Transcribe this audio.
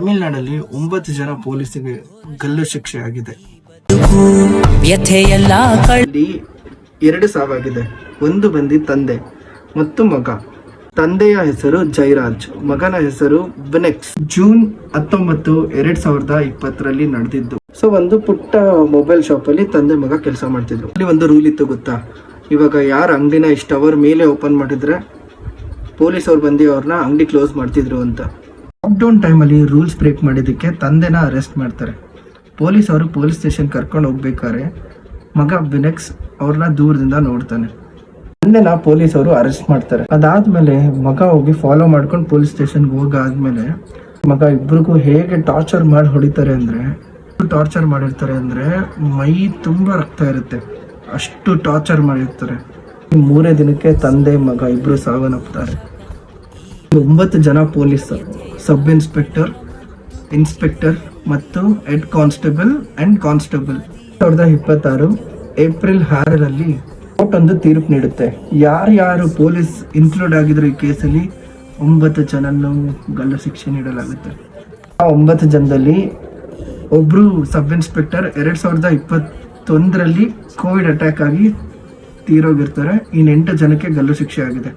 ತಮಿಳುನಾಡಲ್ಲಿ 9 ಜನ ಪೊಲೀಸರಿಗೆ ಗಲ್ಲು ಶಿಕ್ಷೆ ಆಗಿದೆ. ಅಲ್ಲಿ 2 ಸಾವಾಗಿದೆ. ಒಂದು ಬಂದಿ ತಂದೆ ಮತ್ತು ಮಗ. ತಂದೆಯ ಹೆಸರು ಜೈರಾಜ್, ಮಗನ ಹೆಸರು ವಿನೆಕ್ಸ್. ಜೂನ್ 19, 2020 ನಡೆದಿದ್ದು. ಸೊ ಒಂದು ಪುಟ್ಟ ಮೊಬೈಲ್ ಶಾಪ್ ಅಲ್ಲಿ ತಂದೆ ಮಗ ಕೆಲಸ ಮಾಡ್ತಿದ್ರು. ಅಲ್ಲಿ ಒಂದು ರೂಲ್ ಇತ್ತು ಗೊತ್ತಾ, ಇವಾಗ ಯಾರ ಅಂಗಡಿನ ಇಷ್ಟು ಅವರ್ ಮೇಲೆ ಓಪನ್ ಮಾಡಿದ್ರೆ ಪೊಲೀಸ್ ಅವ್ರು ಬಂದು ಅವ್ರನ್ನ ಅಂಗಡಿ ಕ್ಲೋಸ್ ಮಾಡ್ತಿದ್ರು ಅಂತ. ಲಾಕ್ಡೌನ್ ಟೈಮಲ್ಲಿ ರೂಲ್ಸ್ ಬ್ರೇಕ್ ಮಾಡಿದ್ದಕ್ಕೆ ತಂದೆನ ಅರೆಸ್ಟ್ ಮಾಡ್ತಾರೆ. ಪೊಲೀಸ್ ಅವರು ಪೊಲೀಸ್ ಸ್ಟೇಷನ್ ಕರ್ಕೊಂಡು ಹೋಗ್ಬೇಕಾದ್ರೆ ಮಗ ವಿನೆಕ್ಸ್ ಅವ್ರನ್ನ ದೂರದಿಂದ ನೋಡ್ತಾನೆ. ತಂದೆನ ಪೊಲೀಸ್ ಅವರು ಅರೆಸ್ಟ್ ಮಾಡ್ತಾರೆ. ಅದಾದ್ಮೇಲೆ ಮಗ ಹೋಗಿ ಫಾಲೋ ಮಾಡ್ಕೊಂಡು ಪೊಲೀಸ್ ಸ್ಟೇಷನ್ಗೆ ಹೋಗಾದ್ಮೇಲೆ ಮಗ ಇಬ್ರಿಗೂ ಹೇಗೆ ಟಾರ್ಚರ್ ಮಾಡಿರ್ತಾರೆ ಅಂದ್ರೆ ಮೈ ತುಂಬಾ ರಕ್ತ ಇರುತ್ತೆ, ಅಷ್ಟು ಟಾರ್ಚರ್ ಮಾಡಿರ್ತಾರೆ. 3 ದಿನಕ್ಕೆ ತಂದೆ ಮಗ ಇಬ್ರು ಸಾವನ್ನಪ್ತಾರೆ. 9 ಜನ ಪೊಲೀಸ್, ಸಬ್ ಇನ್ಸ್ಪೆಕ್ಟರ್, ಇನ್ಸ್ಪೆಕ್ಟರ್ ಮತ್ತು head constable and constable. 2026 April 6 court ಒಂದು ತೀರ್ಪು ನೀಡುತ್ತೆ. ಯಾರ್ಯಾರು ಪೊಲೀಸ್ ಇನ್ಕ್ಲೂಡ್ ಆಗಿದ್ರು ಈ ಕೇಸಲ್ಲಿ 9 ಜನನ್ನು ಗಲ್ಲು ಶಿಕ್ಷೆ ನೀಡಲಾಗುತ್ತೆ. ಆ 9 ಜನದಲ್ಲಿ ಒಬ್ರು ಸಬ್ ಇನ್ಸ್ಪೆಕ್ಟರ್ 2021 ಕೋವಿಡ್ ಅಟ್ಯಾಕ್ ಆಗಿ ತೀರೋಗಿರ್ತಾರೆ. ಇನ್ನು 8 ಜನಕ್ಕೆ ಗಲ್ಲು ಶಿಕ್ಷೆ ಆಗಿದೆ.